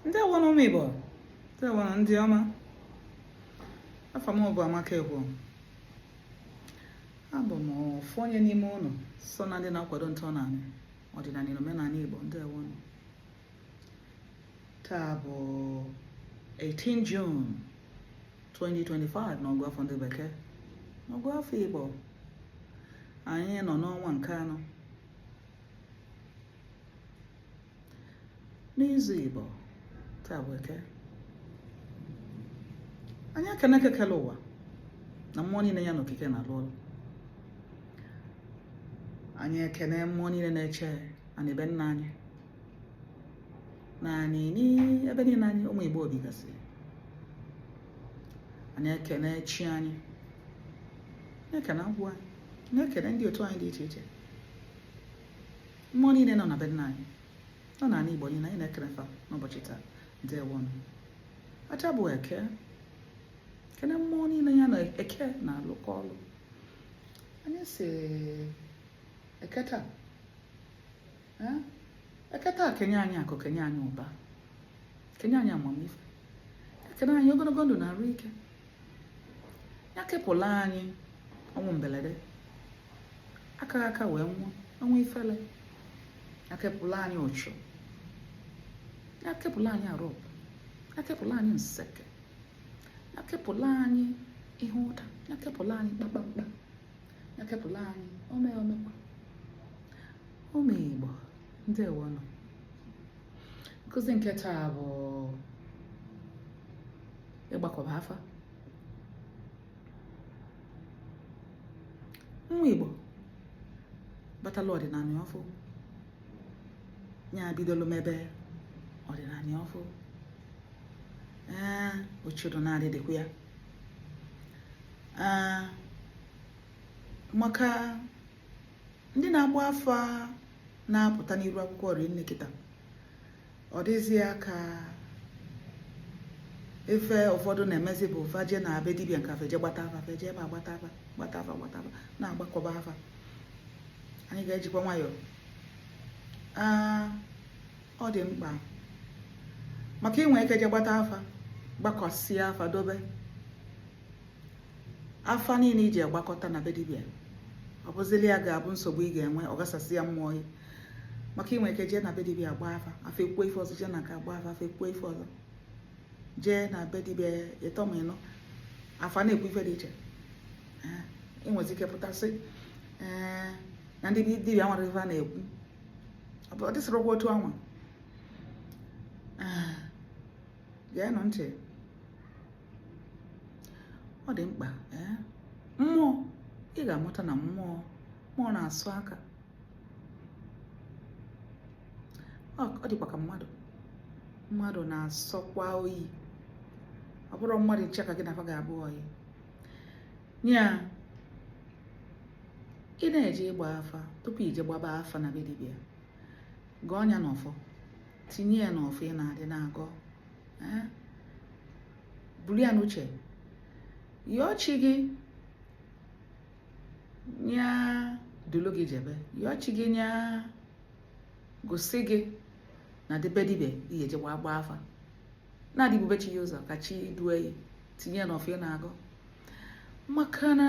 Ndewo ụmụ Igbo, ndewo ndị ọma. Afọ m bụ Amaka Egwu. Abụ m ofu onye n'ime unu so na ndị na-akwado ntọala ọdịnala na omenala Igbo. Ndewo. Taa bụ 18 June 2025 n'ọgụ afọ ndị bekee. N'ọgụ afọ Igbo, anyị nọ n'ọnwa nke anọ. N'izu Igbo, taa bụ Eke. Anyị ekene kekele ụwa na mmụọ niile ya n'okike na-alụ ọrụ. Anyị ekene mmụọ niile na-eche ana ebe nna anyị na anyị ebe niile anyị ụmụ Igbo obigasị. Anyị ekene chi anyị, anyị ekene agwụ anyị, anyị ekene ndị otu anyị dị iche iche. Mmụọ niile nọ na be nna anyị, nọ n'ala Igbo niile, anyị na-ekene fa n'ụbọchị taa. Ndewo. Acha bụ Eke. Kene mmụọ niile ya na Eke na-alụkọ ọrụ. Anyị si Eke taa, Eke taa kenye anyị akụ, kenye anyị ụba, kenye anyị amamife, ekene anyị ogologo ndụ na arụ ike. Ya kepụla anyị ọnwụ mberede, aka aka wee nwụọ ọnwụ ifele. Ya kepụla anyị ụchụ, ya kepụla anyị arụp, ya kepụla anyị nseke, ya kepụla anyị ihe ụda, ya kepụla anyị kpakpakpa, ya kepụla anyị omekwa. Ụmụ Igbo, ndewo nọ. Nkụzi nke taa bụ ịgbakọba afa. Ụmụ Igbo batala ọdịnala ọfụ, ya bidolu mebe ọdịnala ọfụ. Ochido na-adị dịkwa ya. Maka ndị na-agba afa na-apụta n'iru akwụkwọ rinne kịta, ọ dịzie ka efe ụfọdụ na-emezi bụ vaje na be dibịa nke feje gbata afa, feje ebe agbata afa na-agbakọba afa. Anyị ga-ejikwa nwayọọ. Ọ dị mkpa maka inwe ike je gbata afa, gbakọsịa afa dobe afa niile iji agbakọta na be dibịa. Ọ bụzili ya ga-abụ nsogbu ị ga-enwe, ọ gasasị ya mmụọ ya. Maka inwe ike jee na be dibịa agba afa, afa ekwuo ife ọzọ, jee na ka agba afa, afa ekwuo ife ọzọ. Jee na be dibịa ịtọ ma ịnọ, afa na-ekwu ife dị iche. Inwezi ike pụtasị na ndị dibịa nwere ife a na-ekwu. Ọ dịsịrịkwa otu anwa. Geenụ ntị. Ọ dị mkpa mmụọ, ị ga-amụta na mmụọ na-asụ aka. Ọ dịkwa ka mmadụ na-asọkwa oyi. Ọ bụrụ mmadụ nche ka gị na afa ga-abụ oyi. Nya ị na-eje ịgba afa, tupu ije gbaba afa na be dibịa, gọọ ọnya n'ọfọ, tinye ya n'ọfọ ị na-adị na-agọ. Buru ya n'uche, yọọ chi gị nya dulu gị jebe, yọọ chi gị nya gosi gị na debe dibịa ihe je gba afa, na-adịbube chi ya ụzọ ka chi due ya, tinye ya n'ọfọ ị na-agọ. Maka na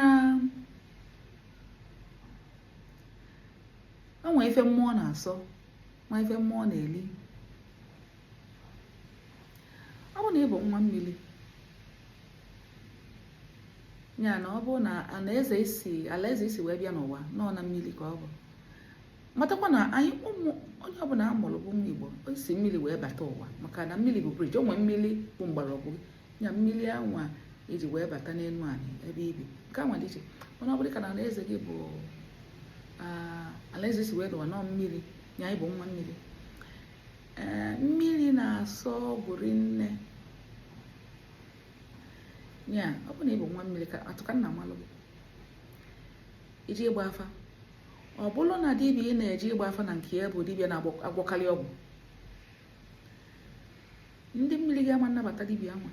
o nwere ife mmụọ na-asọ, ma ife mmụọ na-eli. Ọ bụ na ị bụ nwa mmiri, ya na ọ bụ na alaeze isi wee bịa n'ụwa nọ na mmiri ka ọ bụ. Matakwa na anyị onye ọbụla a mụrụ bụ nwa Igbo, o si mmiri wee bata ụwa. Maka na mmiri bụ briji, o nwere mmiri bụ mgbọrọgwụ gị, ya mmiri anwa iji wee bata n'elu anyị ebe ibi. Nke anwa dị iche. Mana ọ bụrụ ka na alaeze gị bụ alaeze isi wee n'ụwa nọ mmiri, ya anyị bụ nwa mmiri. Mmiri na-asọ bụrụ nne. Ya ọ bụ na ị bụ nwa mmiri ka atụka nna malụ gị iji ịgba afa. Ọ bụrụ na dibịa ị na-eji ịgba afa na nke ya bụ dibịa na-agwọkarị ọgwụ, ndị mmiri gị ama nnabata dibịa ama.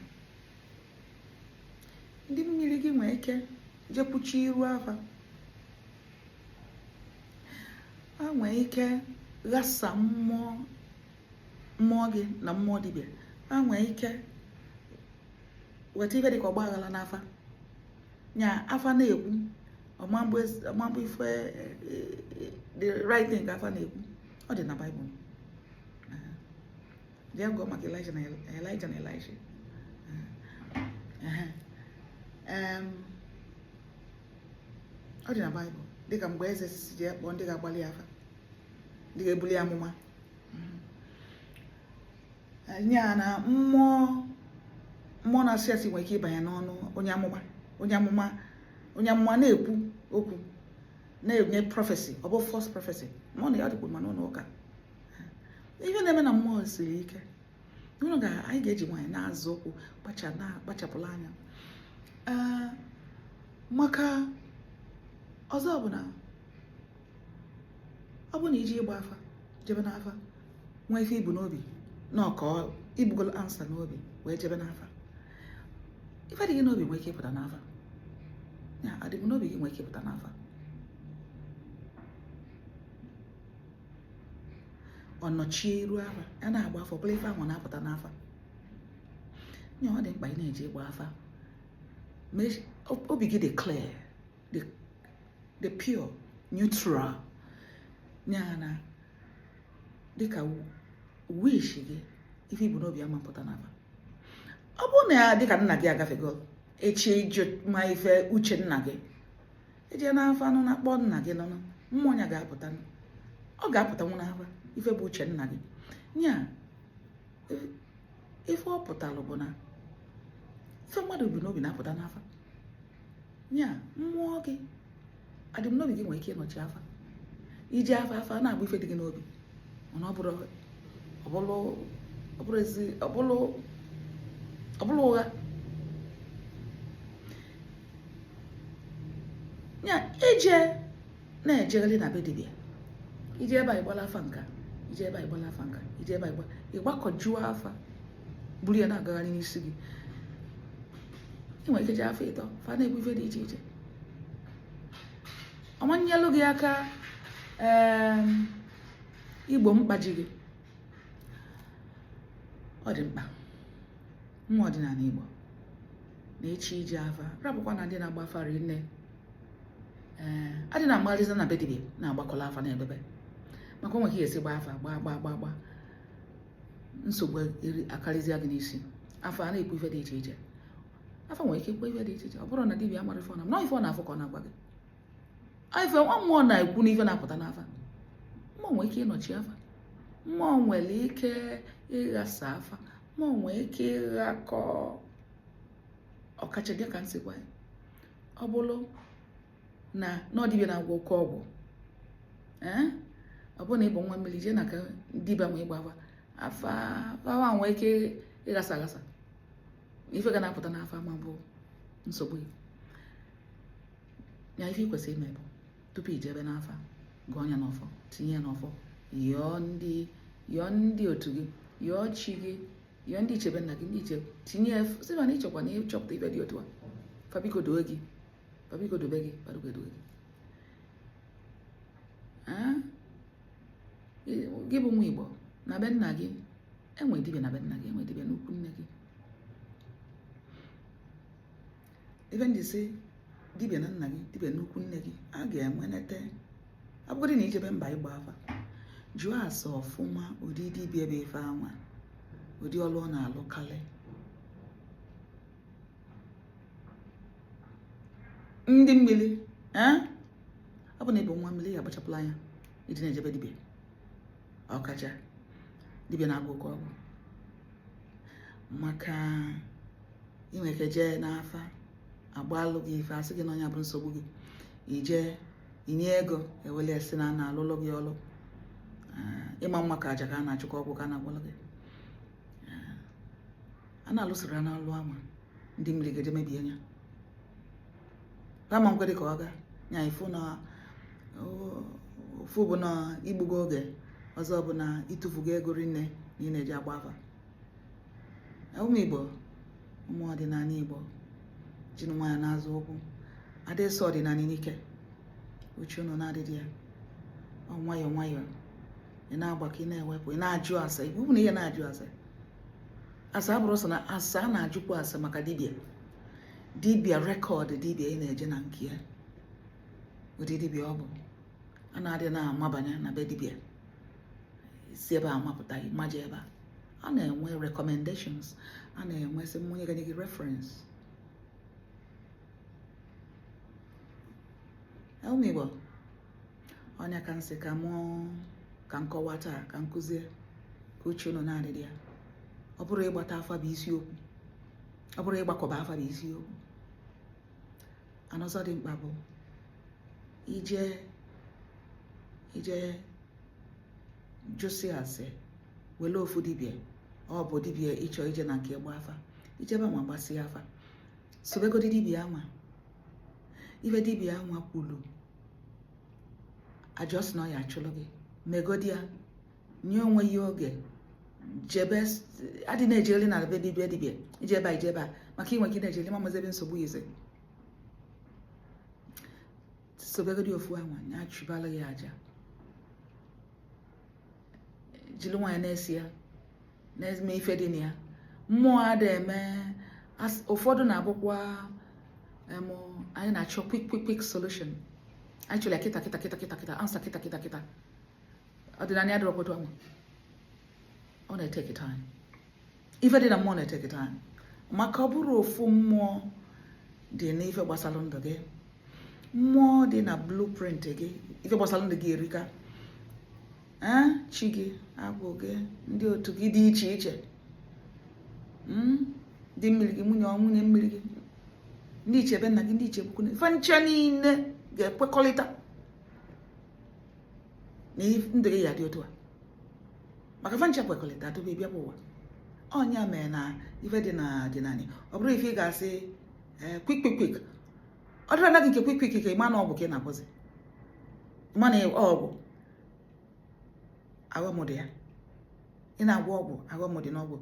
Ndị mmiri gị nwee ike jekwuchi iru afa, ha nwee ike ghasa mmụọ gị na mmụọ dibịa nwee ike weta ife dịka ọgba aghara n'afa nya afa na-ekwu ọmambụ ife the right thing ka afa na-ekwu ọ dị na Baịbụl. Jee gụọ maka Elijah na Elisha. Ọ dị na Baịbụl dịka mgbe eze si jee kpọọ ndị ga-agbalị afa, ndị ga-ebuli amụma. Nya na mmụọ na-asị asị nwere ike ịbanye n'ọnụ onye amụma na-ekwu okwu, na-enye prophecy, ọ bụ false prophecy. Ma ọ na ya dịkwa ma n'ụlọ ụka. Ihe na-eme na mmụọ siri ike. Anyị ga-eji nwanyị na-azụ okwu kpachapụla anya. Maka ọzọ bụ na ọ bụ na iji ịgba afa jebe n'afa nwee ife ibu n'obi na ọkọ ibugolo ansa n'obi wee jebe n'afa, ife adịghị n'obi nwee ike ịpụta n'afa. Ya adịghị n'obi gị nwee ike ịpụta n'afa. Ọ nọchie iru afa ya na-agba afọ bụla ife ahụ na-apụta n'afa. Ya ọ dị mkpa ị na-eji ịgba afa obi gị dị clear, the pure, neutral. Ya na dịka wish gị ife ibu n'obi ama pụta n'afa. Ọ bụrụ na ya dịka nna gị agafego echi ịjụ ma ife uche nna gị, eje n'afa nọ na kpọọ nna gị nọ mmụọ ya ga-apụta, ọ ga-apụtanwu n'afa ife bụ uche nna gị. Nya ife ọ pụtalụ bụ na ife mmadụ bụ n'obi na-apụta n'afa. Nya mmụọ gị adịm n'obi gị nwere ike ịnọchi afa, iji afa na-agba ife dị gị n'obi, mana ọ bụrụ ụgha. Nya ije na-ejegharị na be dibịa, ije ebe a ịgbala afa nka, ije ebe a ịgbala afa nka, ije ebe a ịgbakọjuo afa buru ya na-agagharị n'isi gị. Ị nwere ike ji afa ịtọ fa na-egbu ife dị iche iche. Ọmanyelụ gị aka igbo mkpaji gị. Ọ dị mkpa mmụọ ọdịnala Igbo na-echi ije afa, rapụkwa na ndị na-agba afa rinne. Adị na mgbaliza na be dibịa na-agbakọla afa na-ebebe, maka onwe ka esi gba afa gba nsogbu akarịzịa gị n'isi. Afa a na-ekwu ife dị iche iche, afa nwere ike ikwu ife dị iche iche. Ọ bụrụ na dibịa amara ife ọ na ife ọ na-afụ ka ọ na-agwa gị. Ife nwa mmụọ na-ekwu na ife na-apụta n'afa. Mmụọ nwere ike ịnọchi afa, mmụọ nwere ike ịghasa afa, mmụọ nwere ike ịghakọ ọkacha dị ka nsikwa ya. Ọ bụrụ na dibịa na-agwọ oke ọgwụ, ọ bụrụ na ịbụ nwa mmiri jee na ka dibịa ma ịgba afa nwee ike ịghasa aghasa, ife ga na-apụta n'afa ma bụ nsogbu gị. Ya ife ị kwesịrị ime bụ tupu ijebe n'afa, gụọ ya n'ọfọ, tinye ya n'ọfọ, yọọ ndị otu gị, yọọ chi gị, yọọ ndị ichebe nna gị, ndị iche tinye sịba na ịchọkwa na ịchọpụta ife dị otu a, fabiko dobe gị, fadobe gị. Gị bụ nwa Igbo na be nna gị, enwe dibịa na be nna gị, enwe dibịa n'ukwu nne gị. Ife ndị si dibịa na nna gị, dibịa n'ukwu nne gị, a ga-enwenete. Abụgodị na ijebe mba ịgba afa, jụọ ase ọfụma ụdị dibịa bụ ife anwa, ụdị ọlụ ọ na-alụkarị. Ndị mmiri ọ bụ na ịbụ nwa mmiri ya agbachapụla anya ịdị na-ejebe dibịa, ọkacha dibịa na-agwọ oke ọgwụ. Maka inwe ike jee n'afa agbalụ gị ife asị gị na onye bụ nsogbu gị, ije inye ego ewele esi na na-alụlụ gị ọlụ. Ịma mma ka aja ka a na-achụkwa ọgwụ ka a na-agwalụ gị. A na-alụsịrị na alụ ama ndị mmiri ga-eje mebie anya kama nkwedị ka ọ ga nya ifu na ofu bụ na igbugo oge, ọzọ bụ na ịtụfugo ego rinne na ị na-eji agba afa. Ụmụ Igbo, ụmụ ọdịnala Igbo ji nwayọ na-azụ okwu, adịsọ ọdịnala n'ike, uche unu na-adịdị ya. Ọ nwayọ ị na-agbakọ, ị na-ewepụ, ị na-ajụ ase. Igbo bụ na ihe na-ajụ ase, asa abụrụ sọ na asa a na-ajụkwa asa maka dibịa rekọd dibịa ị na-eje na nke ya ụdị dibịa ọ bụ a na-adị na-amabanye na be dibịa si ebe a mapụta maje ebe a na-enwe recommendations a na-enwe sị onye ga-enye gị reference elmigbo onye ka nsị ka nkọwa taa ka nkụzie ka uche unu na-adịdị ya ọ bụrụ ịgbata afa bụ isiokwu ọ bụrụ ịgbakọba afa bụ isiokwu anọzọ dị mkpa bụ ije jụsị ase wele ofu dibịa ọ bụ dibịa ịchọ ije na nke gba afa ijebe ma gbasịa afa sobegodi dibịa anwa ife dibịa anwa kwulu ajọs na ọ ya achụlụ gị megodi ya nye onwe ya oge jebe adị na-ejeli na be dibịa ijebe a maka inwe gị na-ejeli ma mazebe nsogbu ize sobegodi ofu anwa ya chụbala ya aja jiri nwanyị na-esi ya na-eme ife dị na ya mmụọ ada eme ụfọdụ na-abụkwa anyị na-achọ quick solution anyị chọrọ ya kịta ansa kịta ọdịnala ya dịrọ obodo anwa ọ na-eteke time ife dị na mmụọ na-eteke time maka ọ bụrụ ofu mmụọ dị n'ife gbasara ndụ gị mmụọ dị na blueprint gị ife gbasara ndụ gị erika chi gị agwụ gị ndị otu gị dị iche iche dị mmiri gị nwunye mmiri gị ndị iche ebe nna gị ndị iche bụkwu ife ncha niile ga-ekwekọrịta na ndụ gị ya dị otu a maka ife ncha kwekọrịta dobe bịa bụ ụwa ọnya mere na ife dị na ọdịnala ọ bụrụ ife ị ga-asị quick ọ dịrị anaghị nke quick ka ịma na ọgwụ ka ị na-akpọzi ịma na ọgwụ aghọmụdị ya ị na-agwọ ọgwụ aghọmụdị n'ọgwụ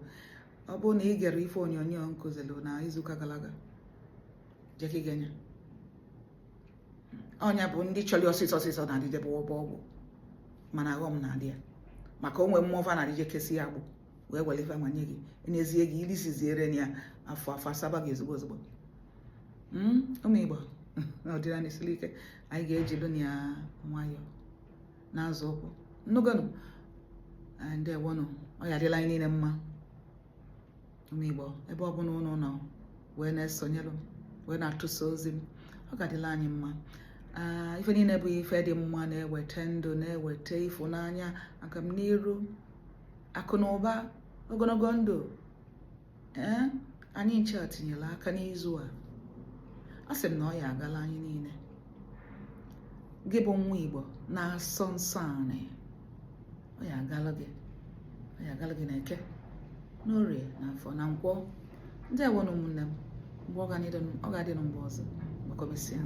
ọ bụrụ na ị gere ife onyonyo nkụzilụ na izuụka gara aga jekigenya ọnya bụ ndị chọrọ ọsịsọ na-adịje bụ ọgwụ mana aghọm na-adị ya maka onwe mmụọ na-adịje kesi ya agbụ wee were ife amanye gị n'ezie gị ilisiziere ya afọ asaba gị ozugbo ụmụ Igbo ọdịnala esiri ike anyị ga-ejilu ya nwayọọ na-azụ ụkwụ nnugonu ndị ewonu ọ ya adịla anyị niile mma ụmụ Igbo ebe ọ bụla ụnụ nọ wee na-esonyelụ wee na-atụsa ozi m ọ ga-adịla anyị mma ife niile bụ ife dị mma na-eweta ndụ na-eweta ịfụnanya agamniru akụ na ụba ogologo ndụ anyị nche tinyela aka n'izu a sị m na ọ ya agala anyị niile gị bụ nwa Igbo na-asọ nsọ anị ọ ya agala gị na Eke n'Orie na Afọ na Nkwọ ndị ewonu ụmụnne m mgbe ọ ga-adị mgbe ọzọ maka omesịa